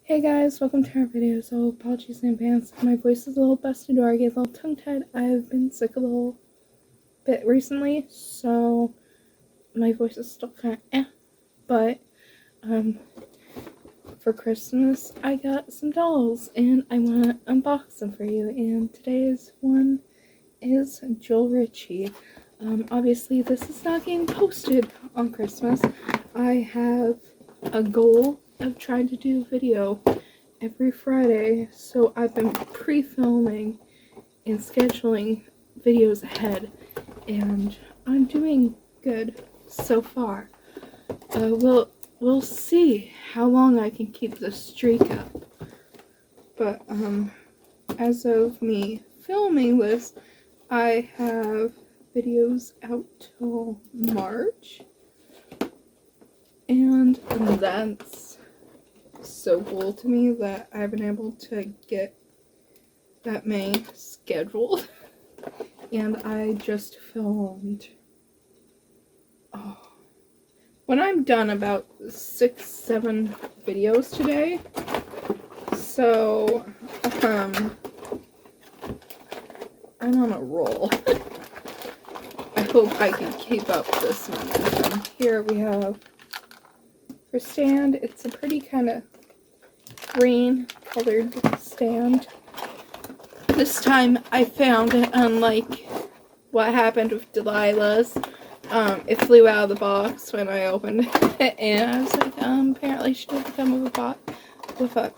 Hey guys, welcome to our video. So apologies in advance. My voice is a little busted or I get a little tongue-tied. I've been sick a little bit recently, so my voice is still kind of but for Christmas I got some dolls and I want to unbox them for you, and today's one is Richie. Obviously this is not getting posted on Christmas. I have a goal of trying to do a video every Friday, so I've been pre-filming and scheduling videos ahead, and I'm doing good so far. We'll see how long I can keep the streak up. But as of me filming this, I have videos out till March, and that's so cool to me that I've been able to get that many scheduled. And I just filmed, when I'm done, about 6-7 videos today. So I'm on a roll. I hope I can keep up this momentum. Here we have for stand. It's a pretty kind of green colored stand. This time I found it, unlike what happened with Delilah's. It flew out of the box when I opened it, and I was like, apparently she doesn't come with a,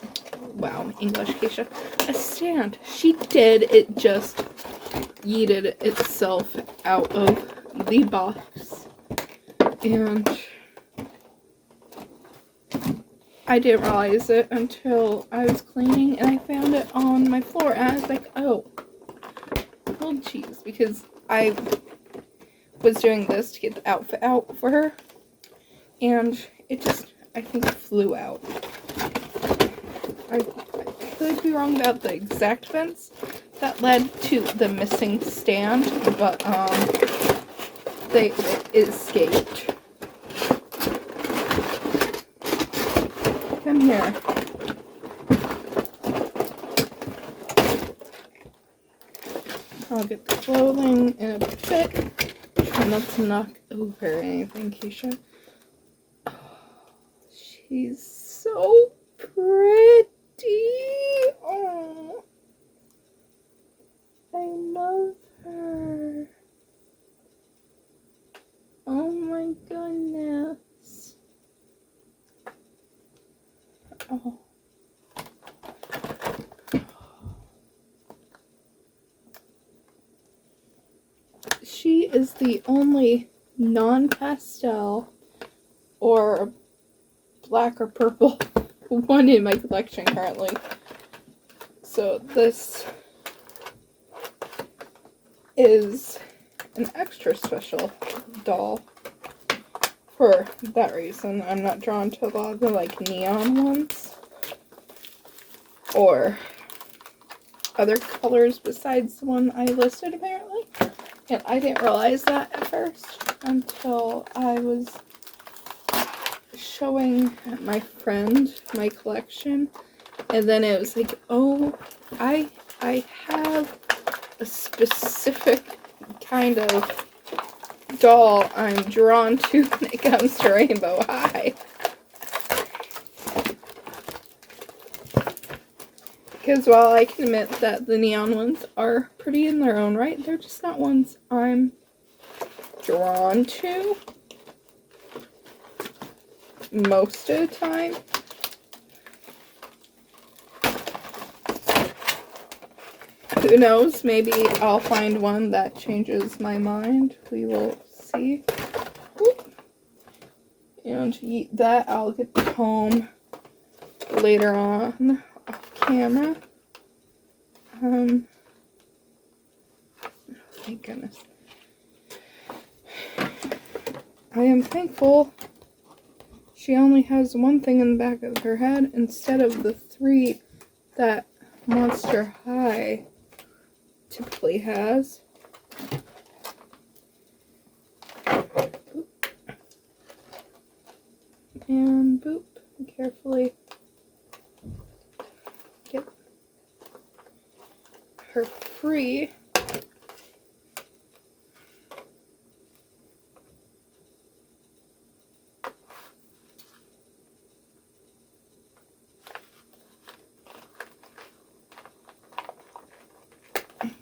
wow, English, Kesha, a stand. She did. It just yeeted itself out of the box, and I didn't realize it until I was cleaning and I found it on my floor, and I was like, oh jeez, because I was doing this to get the outfit out for her, and it just, I think, flew out. I could be wrong about the exact events that led to the missing stand, but it escaped. Come here. I'll get the clothing in a bit. Try not to knock over anything, Kesha. Oh, she's so pretty. Oh, I love her. Oh my goodness. Oh. She is the only non-pastel or black or purple one in my collection currently. So this is an extra special doll for that reason. I'm not drawn to a lot of the like neon ones or other colors besides the one I listed apparently. And I didn't realize that at first until I was showing my friend my collection, and then it was like, oh, I have a specific kind of doll I'm drawn to when it comes to Rainbow High. Because while I can admit that the neon ones are pretty in their own right, they're just not ones I'm drawn to most of the time. Who knows, maybe I'll find one that changes my mind. We will see. And to eat that, I'll get home later on off camera. Oh, thank goodness. I am thankful she only has one thing in the back of her head instead of the 3 that Monster High typically has. And boop, carefully her free.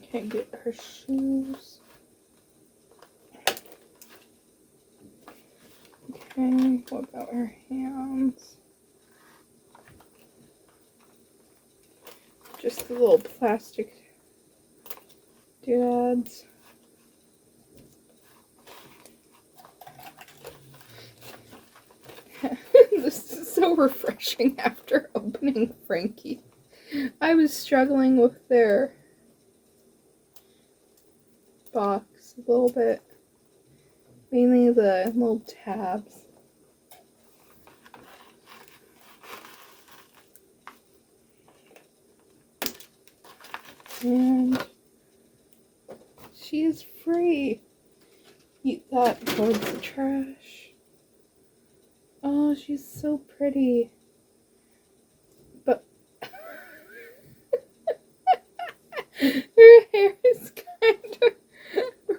Okay, get her shoes. Okay, what about her hands? Just the little plastic doodads. This is so refreshing after opening Frankie. I was struggling with their box a little bit. Mainly the little tabs. And she is free. Eat that towards the trash. Oh, she's so pretty. But her hair is kind of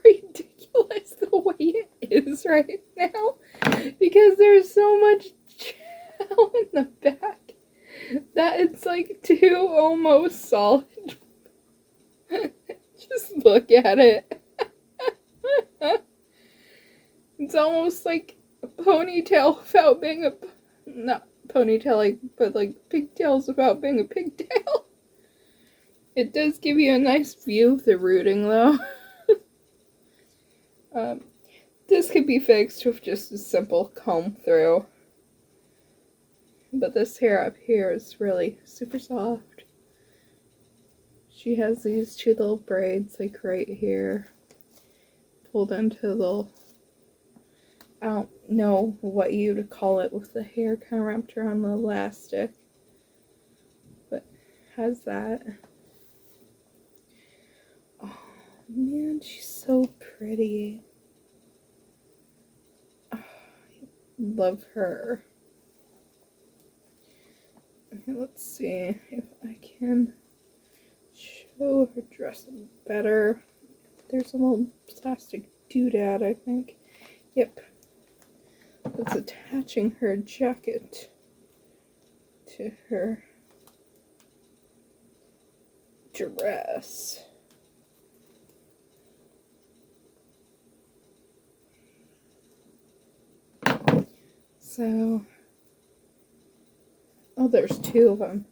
ridiculous the way it is right now. Because there's so much gel in the back that it's like too almost solid. Just look at it. It's almost like a ponytail without being a... Not ponytail, like, but like pigtails without being a pigtail. It does give you a nice view of the rooting, though. This could be fixed with just a simple comb through. But this hair up here is really super soft. She has these two little braids, like right here, pulled into the little... I don't know what you would call it with the hair kind of wrapped around the elastic. But has that. Oh man, she's so pretty. Oh, I love her. Okay, let's see if I can show her dress better. There's a little plastic doodad, I think. Yep. That's attaching her jacket to her dress. So, oh, there's two of them.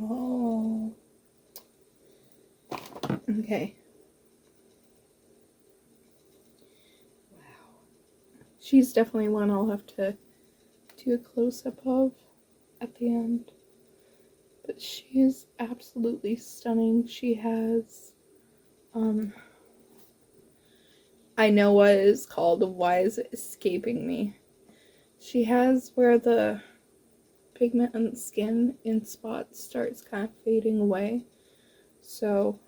Oh. Okay. Wow. She's definitely one I'll have to do a close-up of at the end. But she is absolutely stunning. She has, I know what it is called. Why is it escaping me? She has where the pigment on the skin in spots starts kind of fading away. So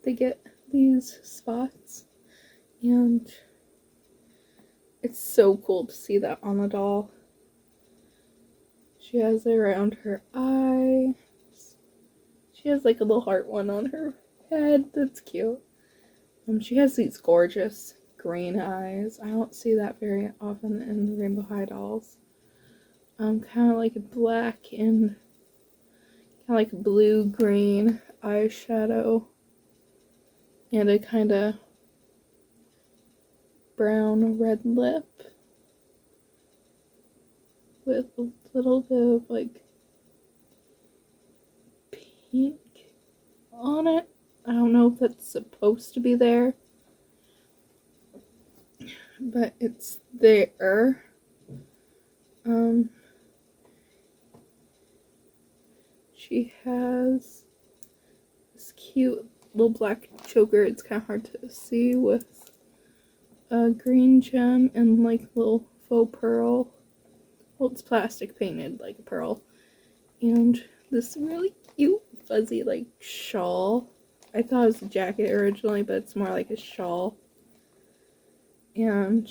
they get these spots, and it's so cool to see that on the doll. She has it around her eyes. She has like a little heart one on her head. That's cute. She has these gorgeous green eyes. I don't see that very often in the Rainbow High dolls. Kind of like a black and kind of like blue-green eyeshadow. And a kind of brown red lip. With a little bit of like pink on it. I don't know if that's supposed to be there, but it's there. She has this cute little black choker. It's kind of hard to see, with a green gem and like little faux pearl. Well, it's plastic painted like a pearl. And this really cute fuzzy like shawl. I thought it was a jacket originally, but it's more like a shawl. And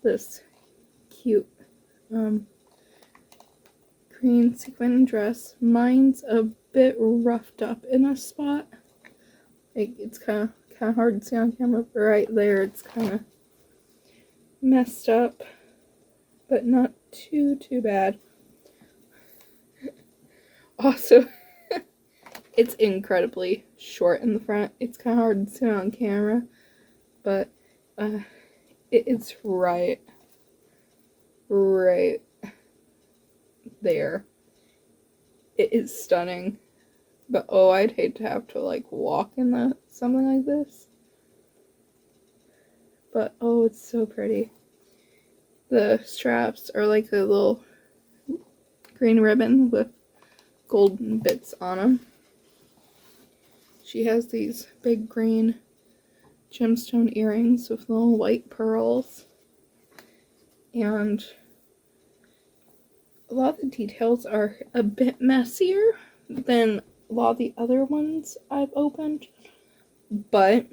this cute green sequin dress. Mine's a bit roughed up in a spot. It's kind of hard to see on camera, but right there it's kind of messed up, but not too bad. Also, it's incredibly short in the front. It's kind of hard to see on camera, but it's right there. It is stunning, but oh, I'd hate to have to like walk in something like this. But oh, it's so pretty. The straps are like a little green ribbon with golden bits on them. She has these big green gemstone earrings with little white pearls, and a lot of the details are a bit messier than a lot of the other ones I've opened, but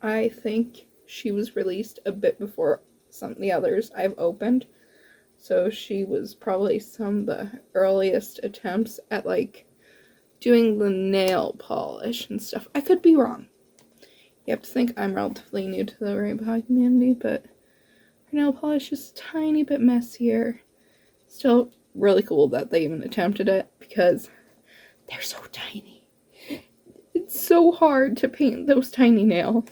I think she was released a bit before some of the others I've opened, so she was probably some of the earliest attempts at like doing the nail polish and stuff. I could be wrong. You have to think I'm relatively new to the rainbow high community, but her nail polish is a tiny bit messier. Still really cool that they even attempted it, because they're so tiny. It's so hard to paint those tiny nails.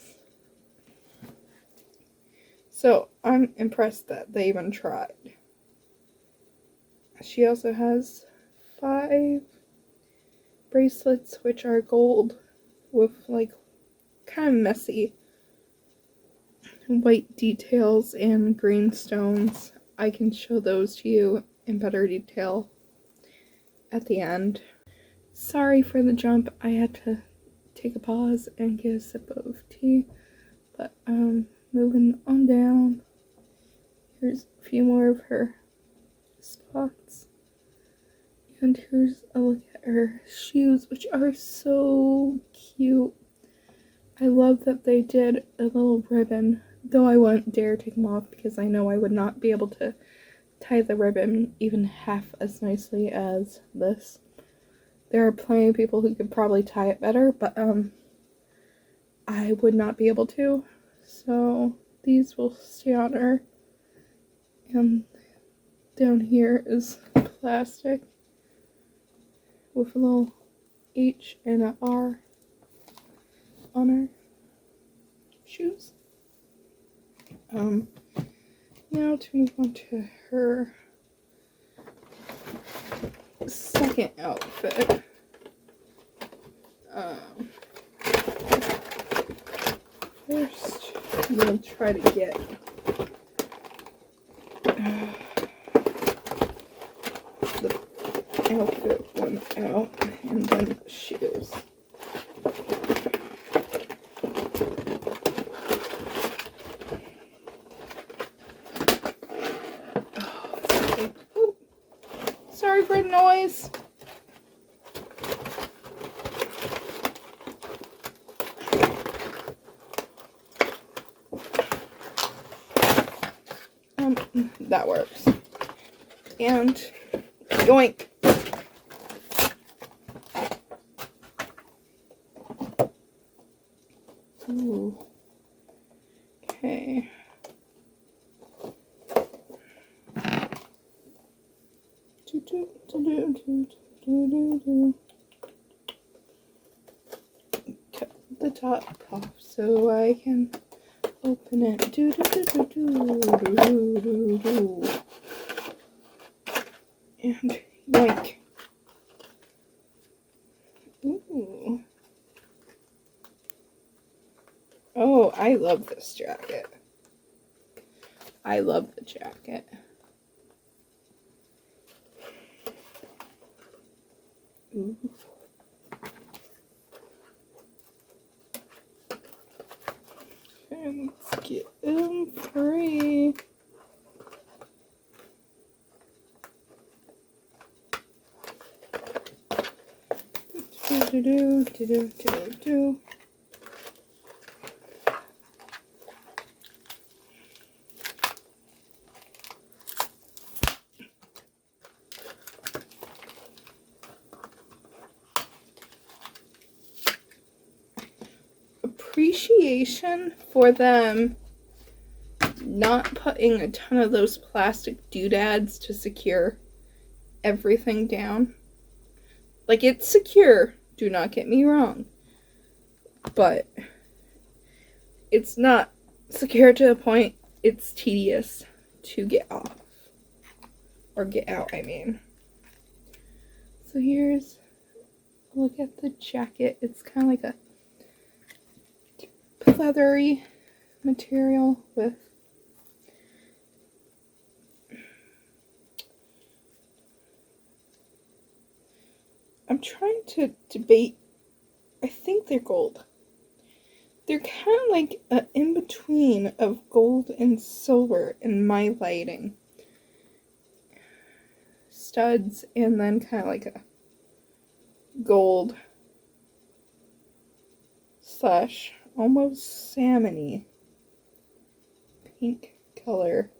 So I'm impressed that they even tried. She also has 5 bracelets, which are gold with like kind of messy white details and green stones. I can show those to you in better detail at the end. Sorry for the jump. I had to take a pause and get a sip of tea. But moving on down. Here's a few more of her spots. And here's a look at her shoes, which are so cute. I love that they did a little ribbon, though I wouldn't dare take them off because I know I would not be able to tie the ribbon even half as nicely as this. There are plenty of people who could probably tie it better, but I would not be able to. So these will stay on her. And down here is plastic with a little H and a R on her shoes. Now to move on to her second outfit. First, I'm gonna try to get the outfit one out, and then the shoes. Okay. Ooh. Sorry for the noise. That works. And yoink. Ooh. Okay. Cut the top off so I can open it. And yoink. Ooh. Oh, I love this jacket. I love the jacket. Ooh. And let's get them free. Do. appreciation for them not putting a ton of those plastic doodads to secure everything down. Like, it's secure, do not get me wrong, but it's not secure to the point it's tedious to get off. Or get out, I mean. So here's a look at the jacket. It's kind of like a leathery material with I'm trying to debate. I think they're gold. They're kind of like an in-between of gold and silver in my lighting. Studs and then kind of like a gold slash almost salmon-y pink color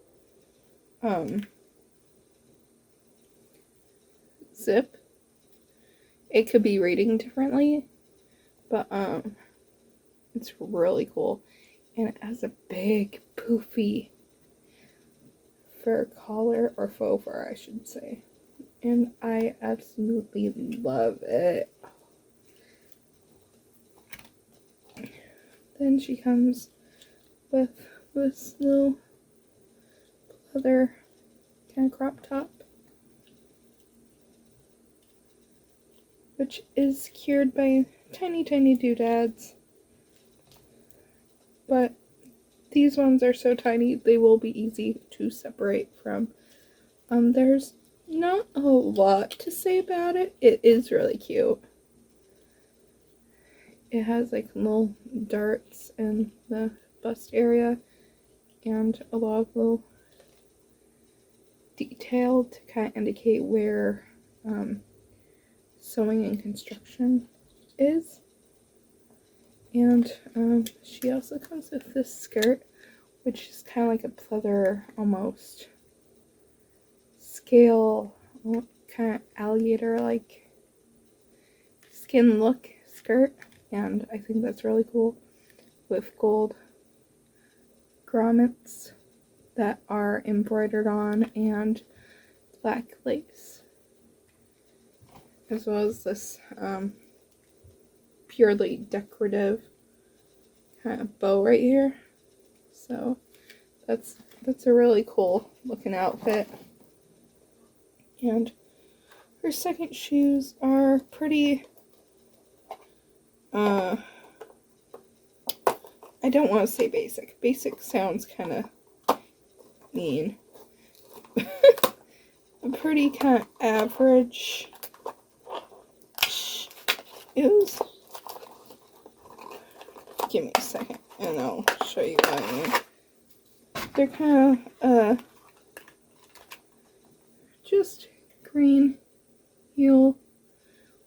zip. It could be reading differently, but it's really cool, and it has a big poofy fur collar, or faux fur I should say, and I absolutely love it. Then she comes with this little leather kind of crop top, which is secured by tiny doodads, but these ones are so tiny they will be easy to separate from. There's not a lot to say about it. It is really cute. It has like little darts in the bust area and a lot of little detail to kind of indicate where sewing and construction is. And she also comes with this skirt, which is kind of like a pleather, almost scale, kind of alligator like skin look skirt, and I think that's really cool, with gold grommets that are embroidered on and black lace, as well as this purely decorative kind of bow right here. So that's a really cool looking outfit. And her second shoes are pretty I don't want to say basic. Basic sounds kind of mean. Pretty kind of average shoes. Give me a second and I'll show you what I mean. They're kind of just green heel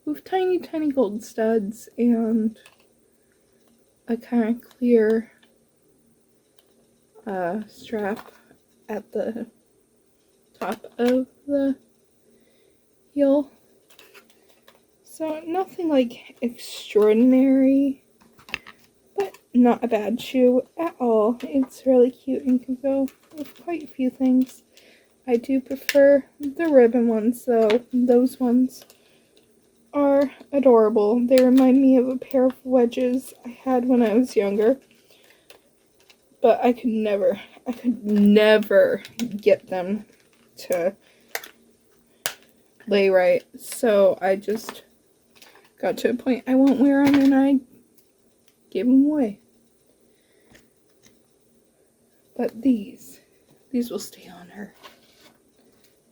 with tiny gold studs and a kind of clear strap at the top of the heel. So nothing like extraordinary, but not a bad shoe at all. It's really cute and can go with quite a few things. I do prefer the ribbon ones though. Those ones are adorable. They remind me of a pair of wedges I had when I was younger, but I could never get them to lay right, so I just got to a point I won't wear them and I gave them away. But these will stay on her.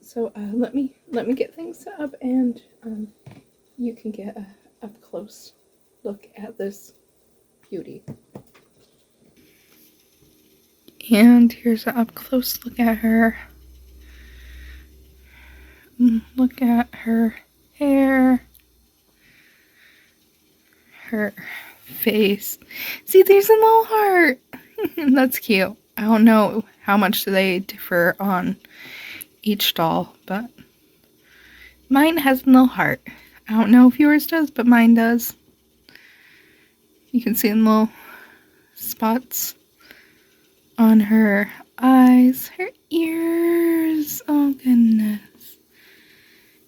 So let me get things set up, and you can get a up close look at this beauty. And here's an up close look at her. Look at her hair, her face. See, there's a little heart. That's cute. I don't know how much they differ on each doll, but mine has a little heart. I don't know if yours does, but mine does. You can see a little spots on her eyes, her ears. Oh goodness.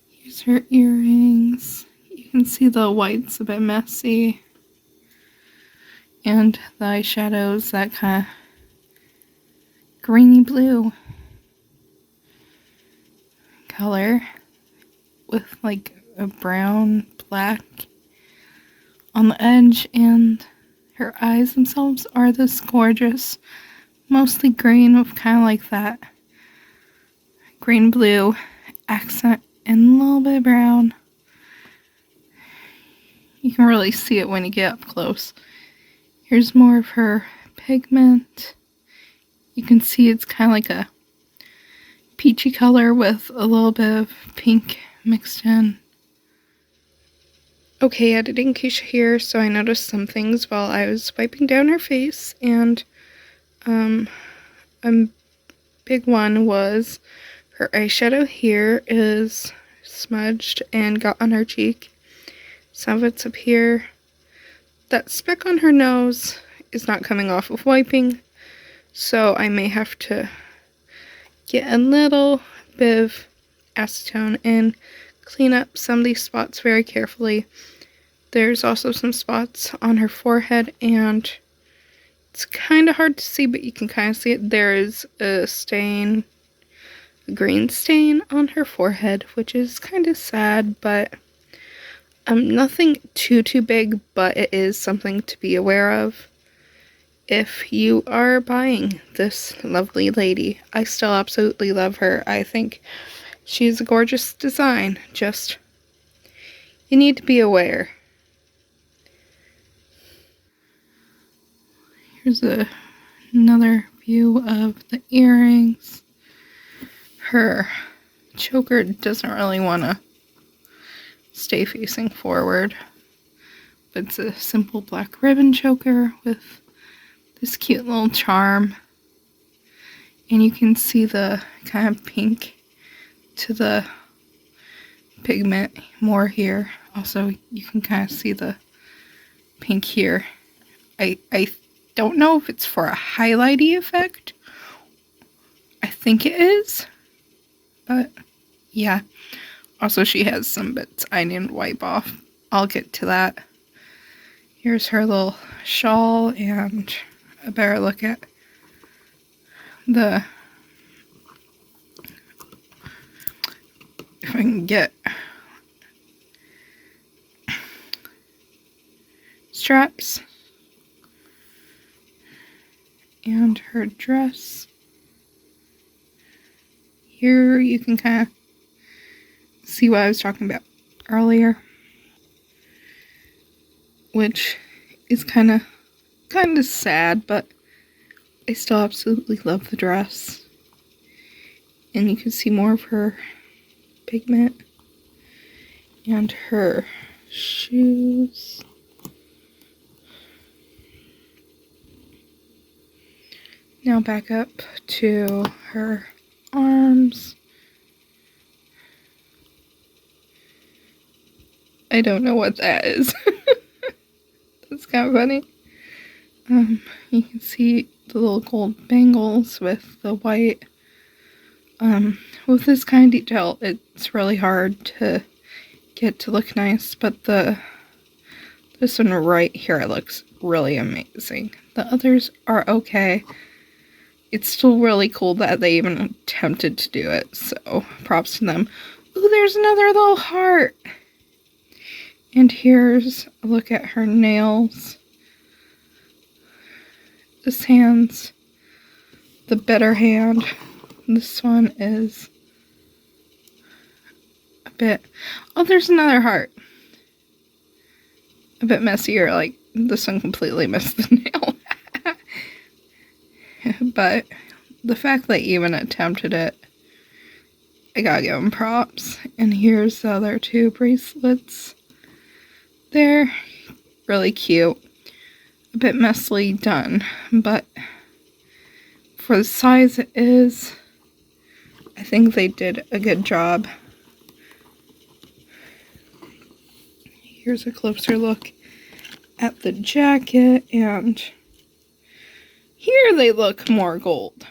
Here's her earrings. You can see the white's a bit messy. And the eyeshadows, that kind of greeny blue color with like a brown, black on the edge, and her eyes themselves are this gorgeous, mostly green with kind of like that green blue accent and a little bit brown. You can really see it when you get up close. Here's more of her pigment. You can see it's kind of like a peachy color with a little bit of pink mixed in. Okay, editing Kesha here, so I noticed some things while I was wiping down her face, and a big one was her eyeshadow here is smudged and got on her cheek. Some of it's up here. That speck on her nose is not coming off with wiping, so I may have to get a little bit of acetone and clean up some of these spots very carefully. There's also some spots on her forehead, and it's kind of hard to see, but you can kind of see it. There is a stain, a green stain on her forehead, which is kind of sad, but nothing too big, but it is something to be aware of if you are buying this lovely lady. I still absolutely love her. I think she's a gorgeous design. Just, you need to be aware. Here's another view of the earrings. Her choker doesn't really want to stay facing forward, but it's a simple black ribbon choker with this cute little charm, and you can see the kind of pink to the pigment more here. Also, you can kind of see the pink here. I don't know if it's for a highlighty effect. I think it is, but yeah. Also, she has some bits I didn't wipe off. I'll get to that. Here's her little shawl, and a better look at the, if I can get straps, and her dress. Here you can kind of see what I was talking about earlier, which is kind of sad, but I still absolutely love the dress. And you can see more of her pigment and her shoes. Now back up to her arms. I don't know what that is. That's kind of funny. You can see the little gold bangles with the white. With this kind of detail, it's really hard to get to look nice, but this one right here looks really amazing. The others are okay. It's still really cool that they even attempted to do it, so props to them. Ooh, there's another little heart! And here's a look at her nails. This hand's the better hand. This one is a bit... Oh, there's another heart. A bit messier, like this one completely missed the nail. But the fact they even attempted it, I gotta give them props. And here's the other two bracelets. They're really cute. A bit messily done, but for the size it is, I think they did a good job. Here's a closer look at the jacket, and Here they look more gold.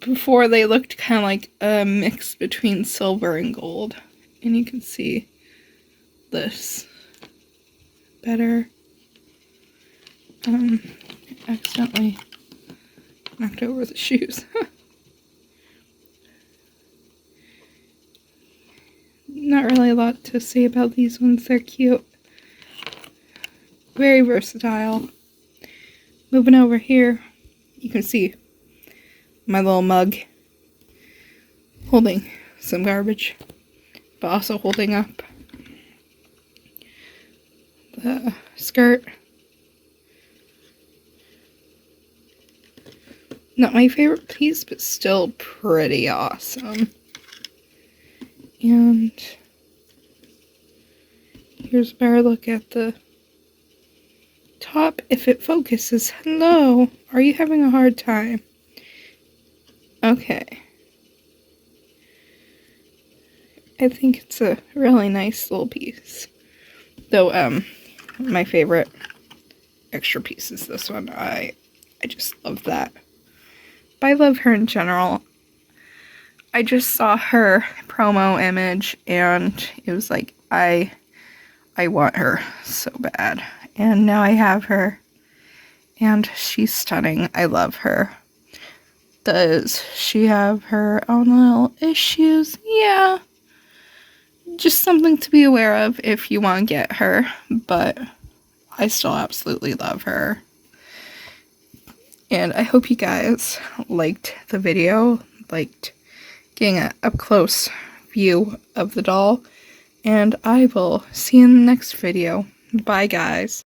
Before they looked kind of like a mix between silver and gold. And you can see this better. Accidentally knocked over the shoes. Not really a lot to say about these ones. They're cute. Very versatile. Moving over here, you can see my little mug holding some garbage, but also holding up the skirt. Not my favorite piece, but still pretty awesome. And here's a better look at the top if it focuses. Hello, are you having a hard time? Okay. I think it's a really nice little piece. Though, my favorite extra piece is this one. I just love that. But I love her in general. I just saw her promo image and it was like, I want her so bad. And now I have her. And she's stunning. I love her. Does she have her own little issues? Yeah. Just something to be aware of if you want to get her. But I still absolutely love her. And I hope you guys liked the video. Liked getting an up-close view of the doll. And I will see you in the next video. Bye, guys.